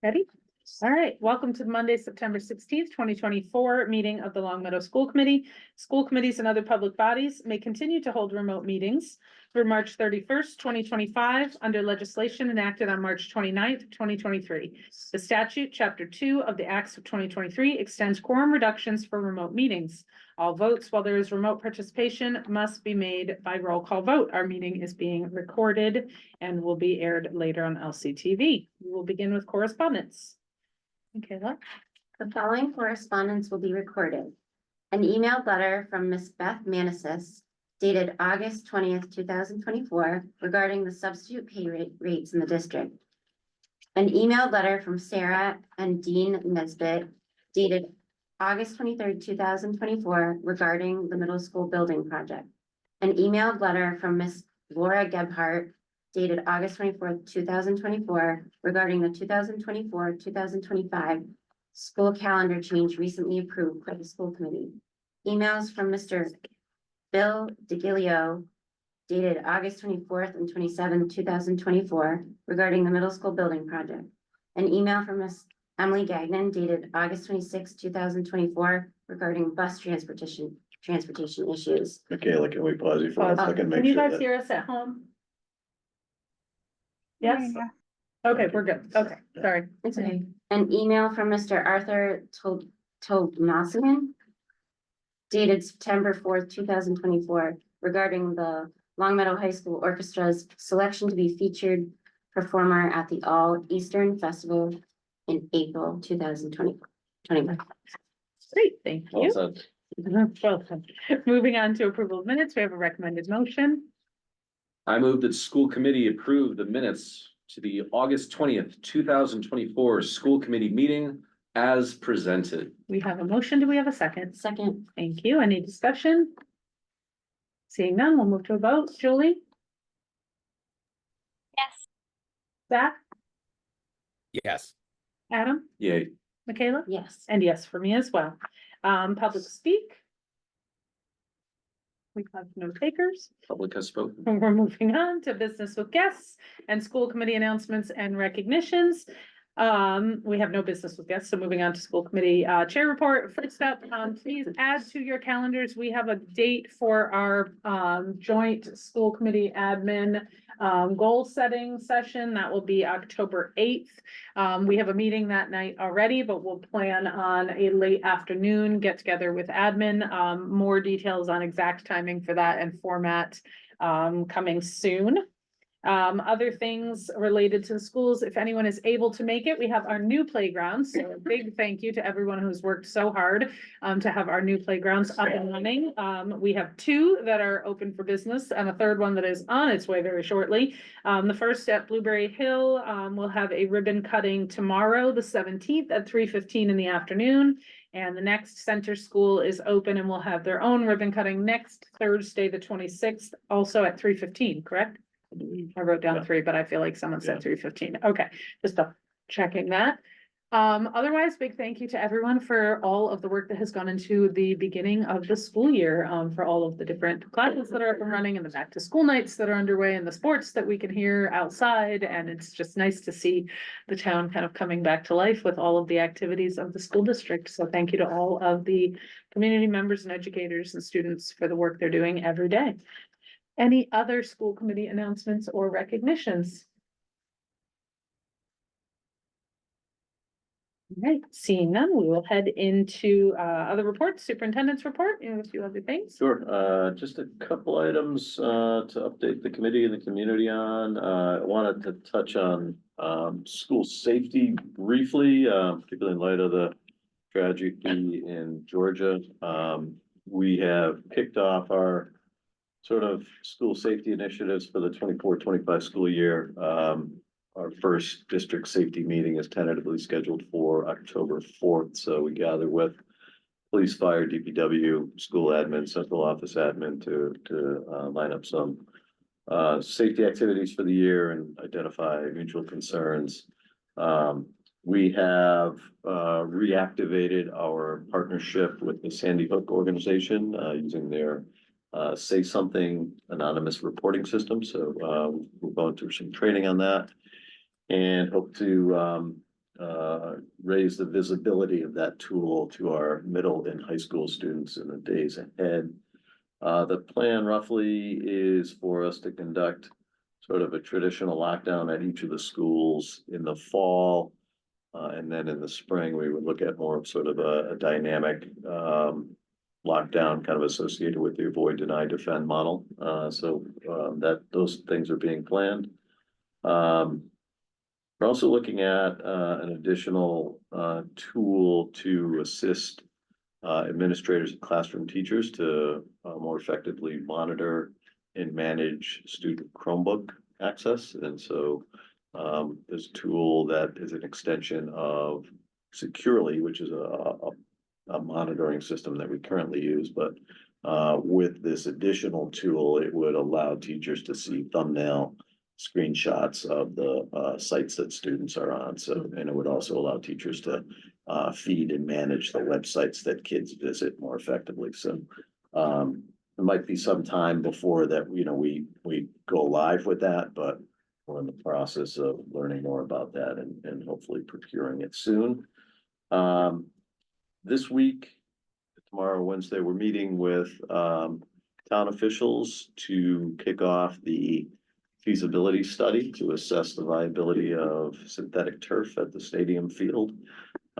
Ready? All right, welcome to the Monday, September 16th, 2024 meeting of the Long Meadow School Committee. School committees and other public bodies may continue to hold remote meetings through March 31st, 2025, under legislation enacted on March 29th, 2023. The statute, Chapter 2 of the Acts of 2023, extends quorum reductions for remote meetings. All votes, while there is remote participation, must be made by roll call vote. Our meeting is being recorded and will be aired later on LCTV. We will begin with correspondence. Okay, look. The following correspondence will be recorded. An emailed letter from Miss Beth Manasis dated August 20th, 2024, regarding the substitute pay rates in the district. An emailed letter from Sarah and Dean Nesbitt dated August 23rd, 2024, regarding the middle school building project. An emailed letter from Miss Laura Gebhardt dated August 24th, 2024, regarding the 2024-2025 school calendar change recently approved by the school committee. Emails from Mr. Bill DeGilio dated August 24th and 27th, 2024, regarding the middle school building project. An email from Ms. Emily Gagnon dated August 26th, 2024, regarding bus transportation issues. Michaela, can we pause you for a second? Can you guys hear us at home? Yes? Okay, we're good. Okay, sorry. It's okay. An email from Mr. Arthur Tolnosian dated September 4th, 2024, regarding the Long Meadow High School Orchestra's selection to be featured performer at the All Eastern Festival in April 2021. Great, thank you. Well Welcome. Moving on to approval of minutes, we have a recommended motion. I move that school committee approve the minutes to the August 20th, 2024 school committee meeting as presented. We have a motion. Do we have a second? Second. Thank you. Any discussion? Seeing none, we'll move to a vote. Julie? Yes. Zach? Yes. Adam? Yay. Michaela? Yes. And yes, for me as well. Public speak? We have no takers. Public has spoken. We're moving on to business with guests and school committee announcements and recognitions. We have no business with guests, so moving on to school committee chair report. First up, please add to your calendars. We have a date for our joint school committee admin goal setting session. That will be October 8th. We have a meeting that night already, but we'll plan on a late afternoon get together with admin. More details on exact timing for that and format coming soon. Other things related to the schools, if anyone is able to make it, we have our new playgrounds. So a big thank you to everyone who's worked so hard to have our new playgrounds up and running. We have 2 that are open for business and a third one that is on its way very shortly. The first at Blueberry Hill will have a ribbon cutting tomorrow, the 17th at 3:15 in the afternoon. And the next center school is open and will have their own ribbon cutting next Thursday, the 26th, also at 3:15, correct? I wrote down 3, but I feel like someone said 3:15. Okay, just checking that. Otherwise, big thank you to everyone for all of the work that has gone into the beginning of the school year, for all of the different classes that are up and running and the back to school nights that are underway and the sports that we can hear outside. And it's just nice to see the town kind of coming back to life with all of the activities of the school district. So thank you to all of the community members and educators and students for the work they're doing every day. Any other school committee announcements or recognitions? All right, seeing none, we will head into other reports. Superintendent's report, and a few other things. Sure, just a couple items to update the committee and the community on. I wanted to touch on school safety briefly, particularly in light of the tragedy in Georgia. We have kicked off our sort of school safety initiatives for the 24-25 school year. Our first district safety meeting is tentatively scheduled for October 4th. So we gather with police, fire, DPW, school admin, central office admin to line up some safety activities for the year and identify mutual concerns. We have reactivated our partnership with the Sandy Hook organization using their Say Something anonymous reporting system. So we're going through some training on that and hope to raise the visibility of that tool to our middle and high school students in the days ahead. The plan roughly is for us to conduct sort of a traditional lockdown at each of the schools in the fall. And then in the spring, we would look at more of sort of a dynamic lockdown kind of associated with the avoid, deny, defend model. That those things are being planned. We're also looking at an additional tool to assist administrators and classroom teachers to more effectively monitor and manage student Chromebook access. And so there's a tool that is an extension of Securely, which is a monitoring system that we currently use, but with this additional tool, it would allow teachers to see thumbnail screenshots of the sites that students are on. So, and it would also allow teachers to feed and manage the websites that kids visit more effectively. So it might be some time before that, you know, we go live with that, but we're in the process of learning more about that and hopefully procuring it soon. This week, tomorrow, Wednesday, we're meeting with town officials to kick off the feasibility study to assess the viability of synthetic turf at the stadium field.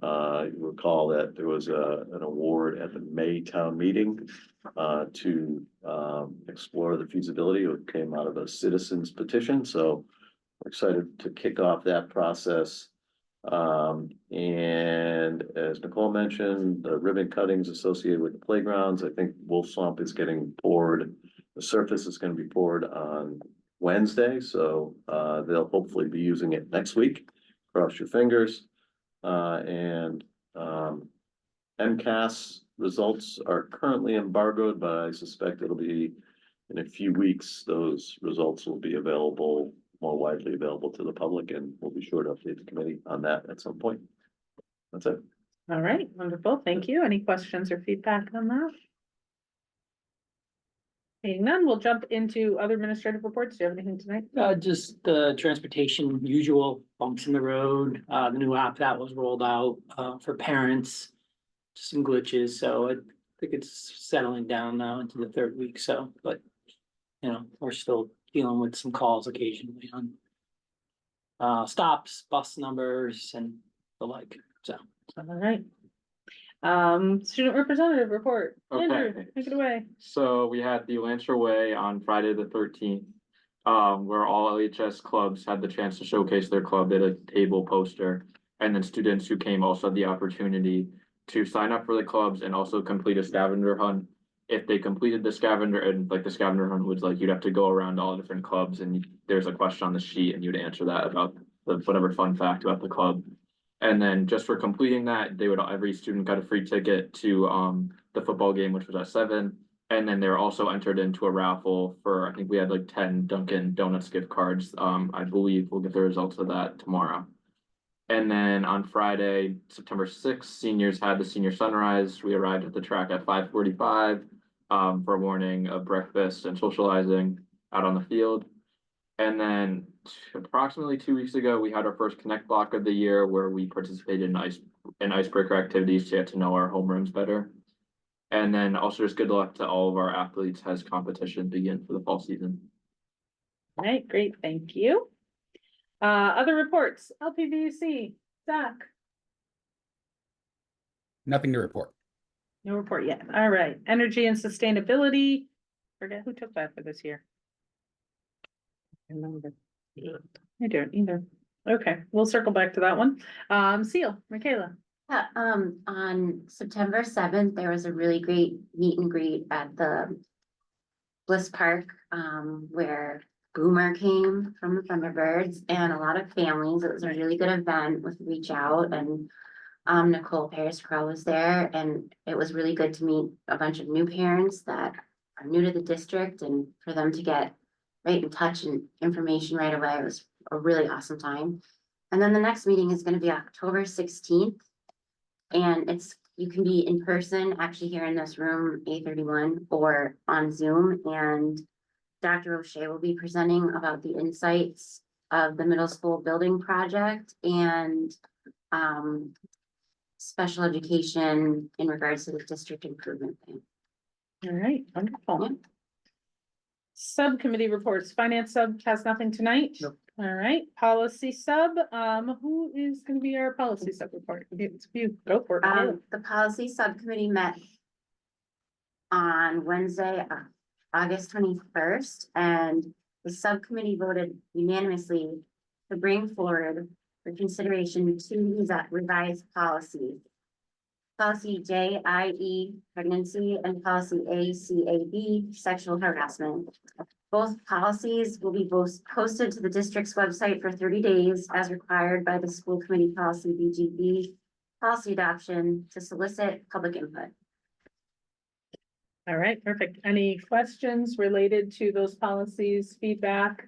You recall that there was an award at the May town meeting to explore the feasibility. It came out of a citizens petition, so we're excited to kick off that process. And as Nicole mentioned, the ribbon cuttings associated with the playgrounds, I think Wolf Swamp is getting poured. The surface is going to be poured on Wednesday, so they'll hopefully be using it next week. Cross your fingers. MCAS results are currently embargoed, but I suspect it'll be in a few weeks. Those results will be available, more widely available to the public, and we'll be sure to update the committee on that at some point. That's it. All right, wonderful. Thank you. Any questions or feedback on that? Seeing none, we'll jump into other administrative reports. Do you have anything tonight? Just the transportation, usual bumps in the road, the new app that was rolled out, for parents. Just some glitches, so I think it's settling down now into the third week, so, but, you know, we're still dealing with some calls occasionally on stops, bus numbers and the like, so. All right. Student representative report. Andrew, Okay. take it away. So we had the Lancer Way on Friday the 13th, where all LHS clubs had the chance to showcase their club. They had a table poster, and then students who came also had the opportunity to sign up for the clubs and also complete a scavenger hunt. If they completed the scavenger, and like the scavenger hunt was like, you'd have to go around all different clubs and there's a question on the sheet and you'd answer that about the whatever fun fact about the club. And then just for completing that, every student got a free ticket to the football game, which was at 7. And then they were also entered into a raffle for, I think we had like 10 Dunkin' Donuts gift cards. I believe we'll get the results of that tomorrow. And then on Friday, September 6th, seniors had the senior sunrise. We arrived at the track at 5:45 for a morning of breakfast and socializing out on the field. And then approximately 2 weeks ago, we had our first Connect block of the year where we participated in icebreaker activities to get to know our homerooms better. And then also just good luck to all of our athletes as competition begin for the fall season. All right, great, thank you. Other reports, LPVC, Zach, Nothing to report. no report yet. All right, energy and sustainability. Forget who took that for this year. I remember. I don't either. Okay, we'll circle back to that one. Seal, Michaela. Yeah, on September 7th, there was a really great meet and greet at the Bliss Park, where Boomer came from the Thunderbirds and a lot of families. It was a really good event with Reach Out, and Nicole Paris-Crow was there, and it was really good to meet a bunch of new parents that are new to the district and for them to get right in touch and information right away. It was a really awesome time. And then the next meeting is going to be October 16th. And it's You can be in person, actually here in this room, A31, or on Zoom, and Dr. O'Shea will be presenting about the insights of the middle school building project and special education in regards to the district improvement plan. All right, wonderful. Yeah. Subcommittee reports. Finance sub has nothing tonight. Nope. All right, policy sub, who is gonna be our policy sub report? It's you, go for it. The policy subcommittee met on Wednesday, August 21st, and the subcommittee voted unanimously to bring forward for consideration two revised policies. Policy JIE, pregnancy, and policy ACAB, sexual harassment. Both policies will be both posted to the district's website for 30 days as required by the school committee policy BGB policy adoption to solicit public input. All right, perfect. Any questions related to those policies, feedback?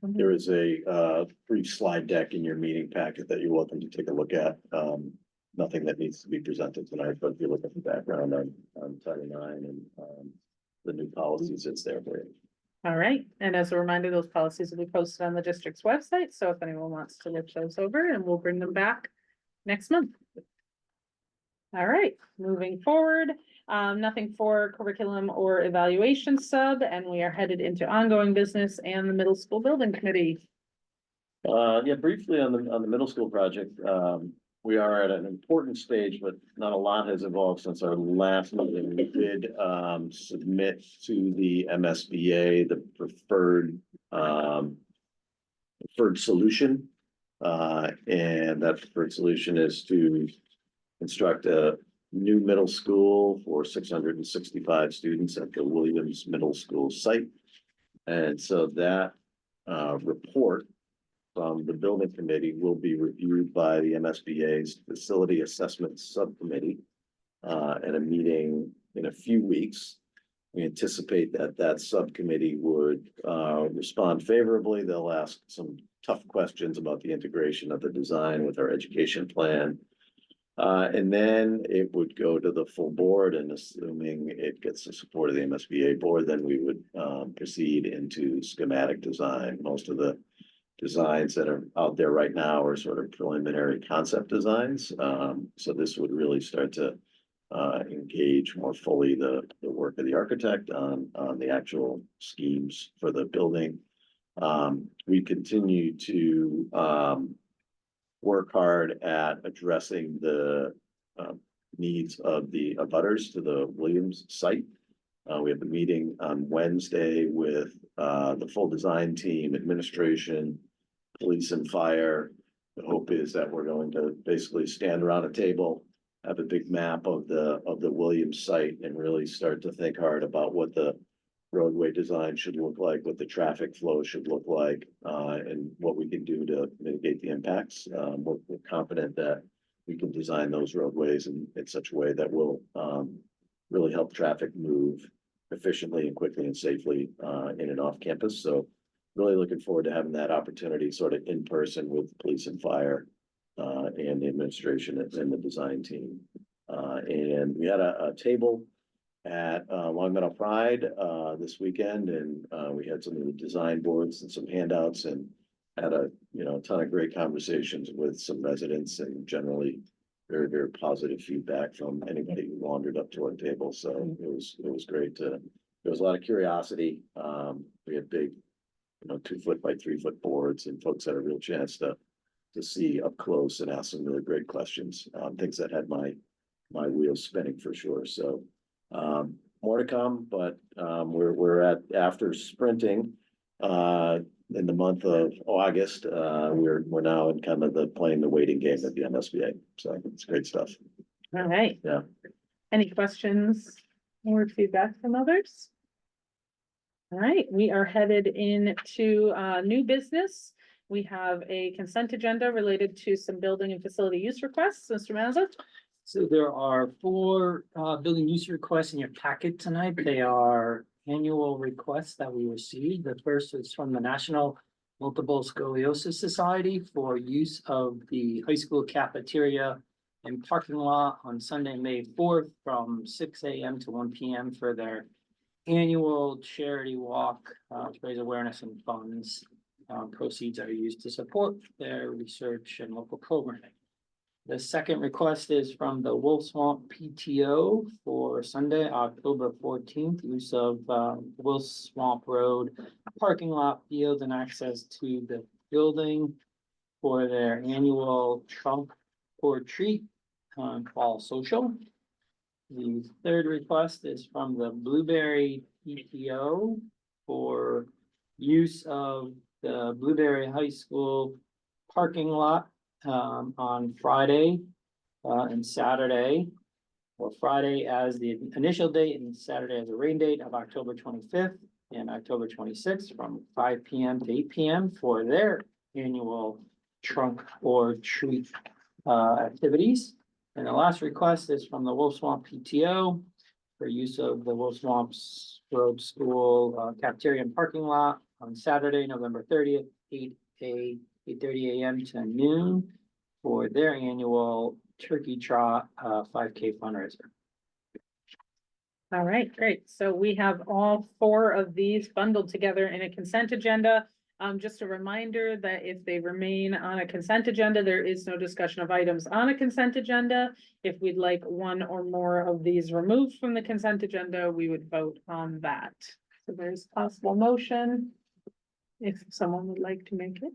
There is a brief slide deck in your meeting packet that you're welcome to take a look at. Nothing that needs to be presented tonight, but if you look at the background on Title IX and the new policies, it's there for you. All right, and as a reminder, those policies will be posted on the district's website, so if anyone wants to look those over, and we'll bring them back next month. All right, moving forward, nothing for curriculum or evaluation sub, and we are headed into ongoing business and the middle school building committee. Yeah, briefly on the middle school project, we are at an important stage, but not a lot has evolved since our last meeting. We did submit to the MSBA the preferred solution. And that preferred solution is to construct a new middle school for 665 students at the Williams Middle School site. And so that report from the building committee will be reviewed by the MSBA's Facility Assessment Subcommittee at a meeting in a few weeks. We anticipate that subcommittee would respond favorably. They'll ask some tough questions about the integration of the design with our education plan. And then it would go to the full board, and assuming it gets the support of the MSBA board, then we would proceed into schematic design. Most of the designs that are out there right now are sort of preliminary concept designs. So this would really start to engage more fully the work of the architect on the actual schemes for the building. We continue to work hard at addressing the needs of the abutters to the Williams site. We have a meeting on Wednesday with the full design team, administration, police and fire. The hope is that we're going to basically stand around a table, have a big map of the Williams site, and really start to think hard about what the roadway design should look like, what the traffic flow should look like, and what we can do to mitigate the impacts. We're confident that we can design those roadways in such a way that will really help traffic move efficiently and quickly and safely in and off campus. So really looking forward to having that opportunity sort of in person with police and fire and the administration and the design team. And we had a table at Long Meadow Pride this weekend, and we had some of the design boards and some handouts, and had a ton of great conversations with some residents, and generally very, very positive feedback from anybody who wandered up to our table. So it was great there was a lot of curiosity. We had big 2 foot by 3 foot boards, and folks had a real chance to see up close and ask some really great questions, things that had my wheels spinning for sure. So more to come, but we're at after sprinting in the month of August. We're now in kind of playing the waiting game at the MSBA. So it's great stuff. All right. Yeah. Any questions or feedback from others? All right, we are headed into new business. We have a consent agenda related to some building and facility use requests. Mr. Mazza? So there are 4 building use requests in your packet tonight. They are annual requests that we received. The first is from the National Multiple Scoliosis Society for use of the high school cafeteria and parking lot on Sunday, May 4th from 6 a.m. to 1 p.m. for their annual charity walk to raise awareness and funds. Proceeds are used to support their research and local programming. The second request is from the Wolf Swamp PTO for Sunday, October 14th, use of Wolf Swamp Road parking lot, field, and access to the building for their annual trunk or treat fall social. The third request is from the Blueberry PTO for use of the Blueberry High School parking lot on Friday and Saturday. Or Friday as the initial date and Saturday as a rain date of October 25th and October 26th from 5 p.m. to 8 p.m. for their annual trunk or treat activities. And the last request is from the Wolf Swamp PTO for use of the Wolf Swamps Road School cafeteria and parking lot on Saturday, November 30th, 8:30 a.m. to noon for their annual turkey trot 5K fundraiser. All right, great. So we have all four of these bundled together in a consent agenda. Just a reminder that if they remain on a consent agenda, there is no discussion of items on a consent agenda. If we'd like one or more of these removed from the consent agenda, we would vote on that. So there's possible motion. If someone would like to make it.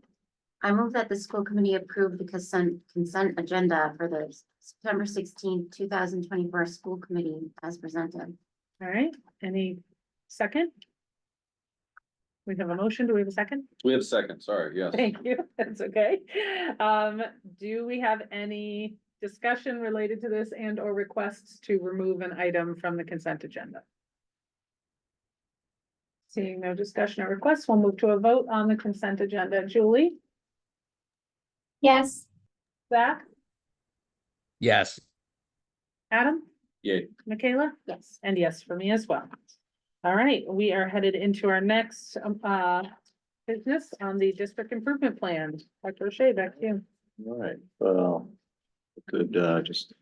I move that the school committee approve the consent agenda for the September 16th, 2024 school committee as presented. All right, any second? We have a motion. Do we have a second? We have a second, sorry, yes. Thank you. That's okay. Do we have any discussion related to this and or requests to remove an item from the consent agenda? Seeing no discussion or requests, we'll move to a vote on the consent agenda. Julie, Yes. Zach, Yes. Adam, Yay. Michaela? Yes. And yes, for me as well. All right, we are headed into our next business on the district improvement plan. Dr. O'Shea, back to you. All right, well, could just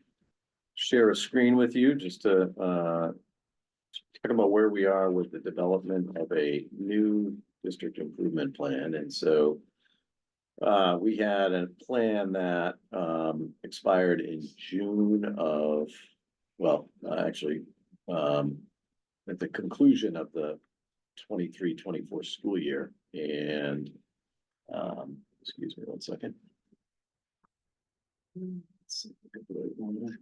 share a screen with you just to talk about where we are with the development of a new district improvement plan. And so we had a plan that expired in June of, well, actually, at the conclusion of the 23-24 school year. And excuse me one second. Let's see if I can put it on there.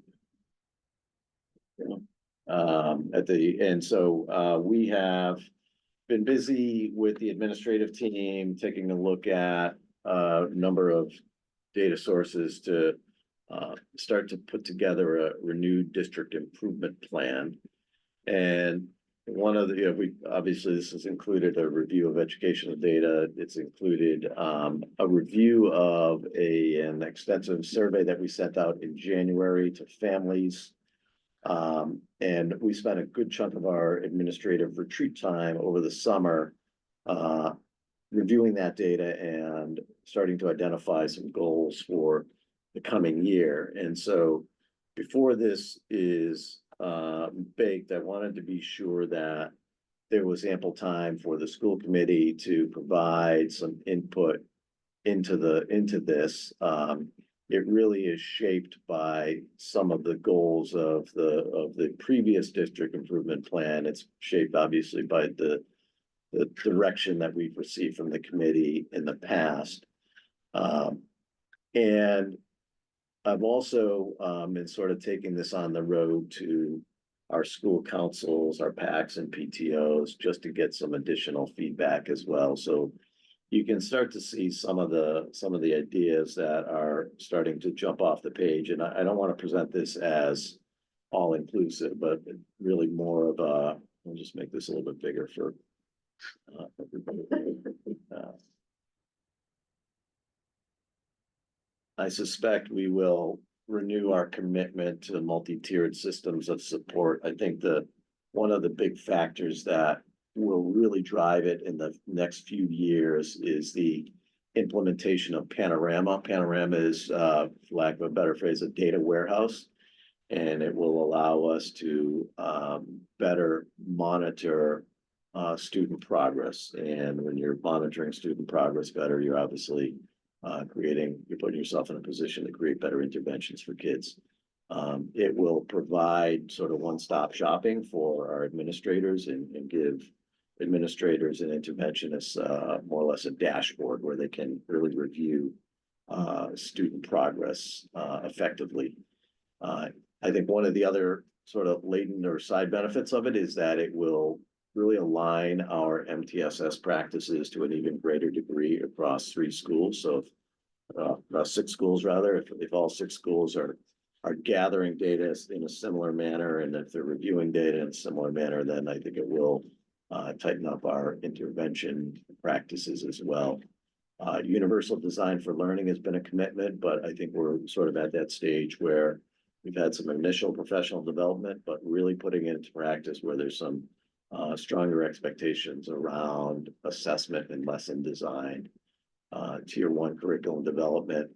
We have been busy with the administrative team, taking a look at a number of data sources to start to put together a renewed district improvement plan. And one of the, we obviously this has included a review of educational data. It's included a review of an extensive survey that we sent out in January to families. And we spent a good chunk of our administrative retreat time over the summer reviewing that data and starting to identify some goals for the coming year. And so before this is baked, I wanted to be sure that there was ample time for the school committee to provide some input into this. It really is shaped by some of the goals of the previous district improvement plan. It's shaped obviously by the direction that we've received from the committee in the past. And I've also been sort of taking this on the road to our school councils, our PACs and PTOs, just to get some additional feedback as well. So you can start to see some of the ideas that are starting to jump off the page. And I don't want to present this as all inclusive, but really more of a, I'll just make this a little bit bigger for everybody. I suspect we will renew our commitment to multi-tiered systems of support. I think one of the big factors that will really drive it in the next few years is the implementation of Panorama. Panorama is, for lack of a better phrase, a data warehouse. And it will allow us to better monitor student progress. And when you're monitoring student progress better, you're obviously you're putting yourself in a position to create better interventions for kids. It will provide sort of one-stop shopping for our administrators and give administrators and interventionists more or less a dashboard where they can really review student progress effectively. I think one of the other sort of latent or side benefits of it is that it will really align our MTSS practices to an even greater degree across 3 schools. So across 6 schools rather, if all 6 schools are gathering data in a similar manner, and if they're reviewing data in a similar manner, then I think it will tighten up our intervention practices as well. Universal design for learning has been a commitment, but I think we're sort of at that stage where we've had some initial professional development, but really putting it into practice where there's some stronger expectations around assessment and lesson design, tier 1 curriculum development,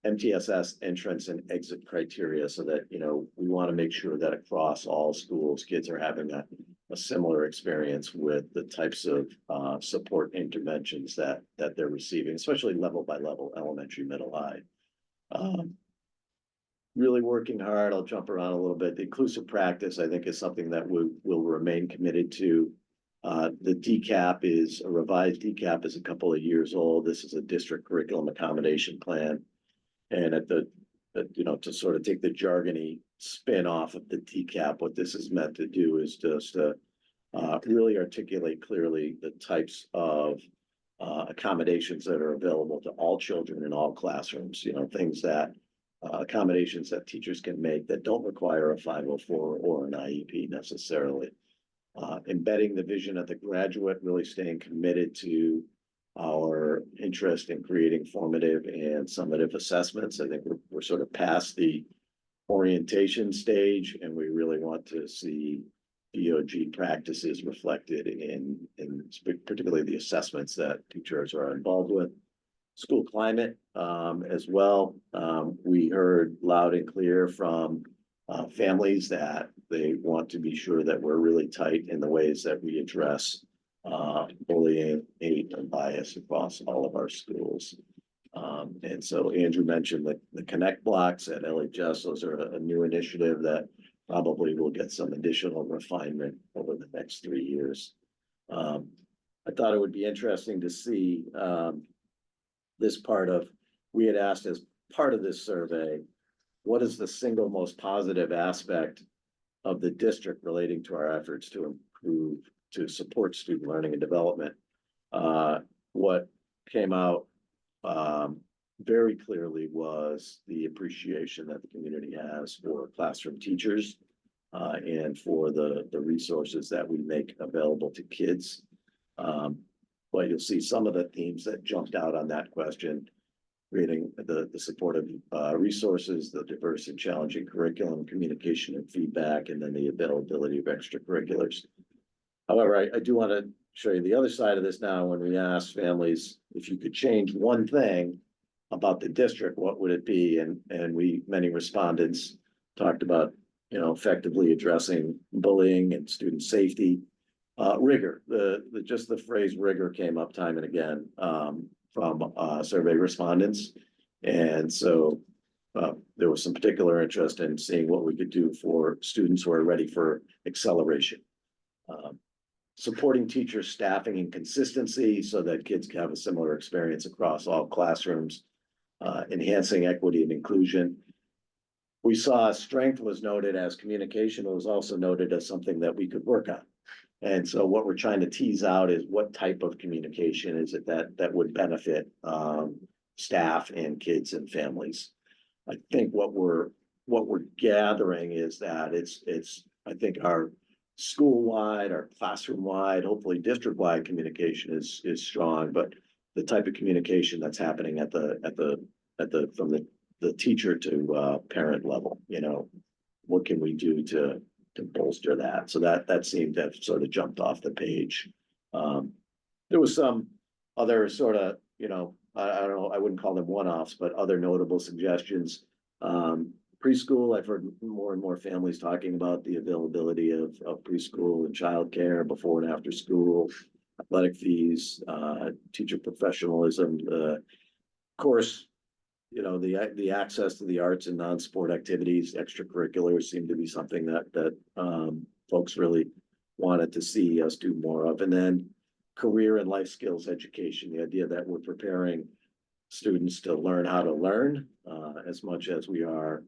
MTSS entrance and exit criteria, so that, you know, we want to make sure that across all schools, kids are having a similar experience with the types of support interventions that they're receiving, especially level by level, elementary, middle, high. Really working hard. I'll jump around a little bit. The inclusive practice, I think, is something that we'll remain committed to. The DCAP is a revised DCAP is a couple of years old. This is a district curriculum accommodation plan. And you know, to sort of take the jargony spin off of the DCAP, what this is meant to do is just to really articulate clearly the types of accommodations that are available to all children in all classrooms, you know, things that accommodations that teachers can make that don't require a 504 or an IEP necessarily. Embedding the vision of the graduate, really staying committed to our interest in creating formative and summative assessments. I think we're sort of past the orientation stage, and we really want to see POG practices reflected in particularly the assessments that teachers are involved with. School climate as well. We heard loud and clear from families that they want to be sure that we're really tight in the ways that we address bullying, hate, and bias across all of our schools. And so Andrew mentioned the Connect blocks at LHS. Those are a new initiative that probably will get some additional refinement over the next 3 years. I thought it would be interesting to see this part of, we had asked as part of this survey, what is the single most positive aspect of the district relating to our efforts to improve, to support student learning and development? What came out very clearly was the appreciation that the community has for classroom teachers and for the resources that we make available to kids. But you'll see some of the themes that jumped out on that question: creating the supportive resources, the diverse and challenging curriculum, communication and feedback, and then the availability of extracurriculars. However, I do want to show you the other side of this now. When we ask families, if you could change one thing about the district, what would it be? And many respondents talked about, you know, effectively addressing bullying and student safety. Rigor, just the phrase rigor came up time and again from survey respondents. And so there was some particular interest in seeing what we could do for students who are ready for acceleration. Supporting teacher staffing and consistency so that kids can have a similar experience across all classrooms. Enhancing equity and inclusion. We saw strength was noted as communication. It was also noted as something that we could work on. And so what we're trying to tease out is what type of communication is it that would benefit staff and kids and families. I think what we're gathering is that it's I think our school-wide, our classroom-wide, hopefully district-wide communication is strong, but the type of communication that's happening at the from the teacher to parent level, you know, what can we do to bolster that? So that seemed to have sort of jumped off the page There was some other sort of, I don't know, I wouldn't call them one-offs, but other notable suggestions. Preschool, I've heard more and more families talking about the availability of preschool and childcare before and after school, athletic fees, teacher professionalism, of course, the access to the arts and non-sport activities, extracurriculars seem to be something that folks really wanted to see us do more of. And then career and life skills education, the idea that we're preparing students to learn how to learn as much as we are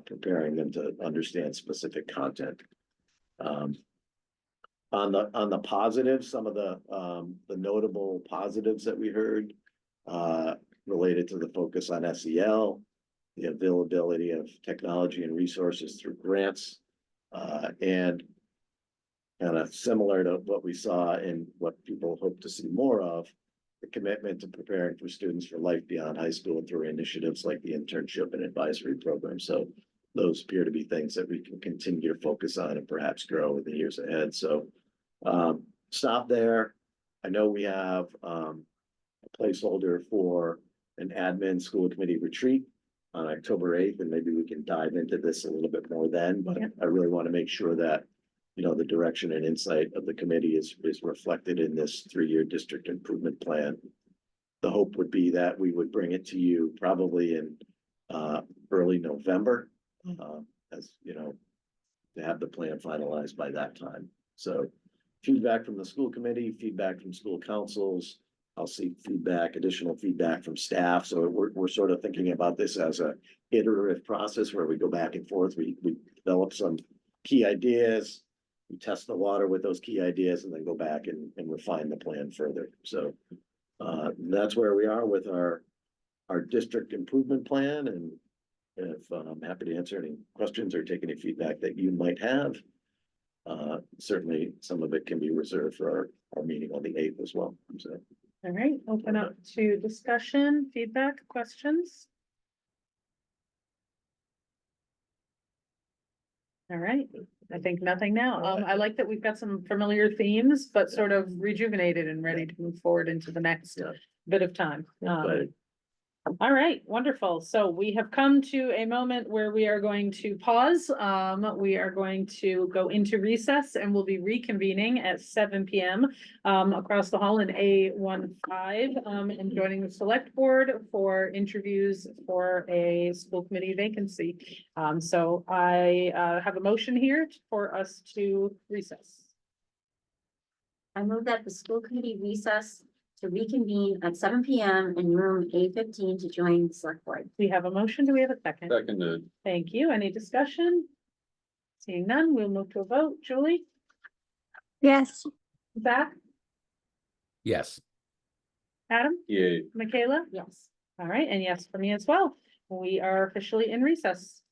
preparing them to understand specific content. On the positives, some of the notable positives that we heard related to the focus on SEL, the availability of technology and resources through grants, and kind of similar to what we saw in what people hope to see more of, the commitment to preparing for students for life beyond high school through initiatives like the internship and advisory program. So those appear to be things that we can continue to focus on and perhaps grow in the years ahead. So stop there. I know we have a placeholder for an admin school committee retreat on October 8th, and maybe we can dive into this a little bit more then, but Yeah. I really want to make sure that the direction and insight of the committee is reflected in this 3-year district improvement plan. The hope would be that we would bring it to you probably in early November, as to have the plan finalized by that time. So feedback from the school committee, feedback from school councils. I'll see additional feedback from staff. So we're sort of thinking about this as a iterative process where we go back and forth. We develop some key ideas, we test the water with those key ideas, and then go back and refine the plan further. So that's where we are with our district improvement plan. And if I'm happy to answer any questions or take any feedback that you might have. Certainly some of it can be reserved for our meeting on the 8th as well. So. All right, open up to discussion, feedback, questions. All right, I think nothing now. I like that we've got some familiar themes, but sort of rejuvenated and ready to move forward into the next Yeah. bit of time. But All right, wonderful. So we have come to a moment where we are going to pause. We are going to go into recess and we'll be reconvening at 7 p.m. Across the hall in A15, and joining the select board for interviews for a school committee vacancy. So I have a motion here for us to recess. I move that the school committee recess to reconvene at 7 p.m. in room A15 to join the select board. We have a motion. Do we have a second? Seconded. Thank you. Any discussion? Seeing none, we'll move to a vote. Julie? Yes. Zach? Yes. Adam? yeah. Michaela? Yes. All right, and yes for me as well. We are officially in recess.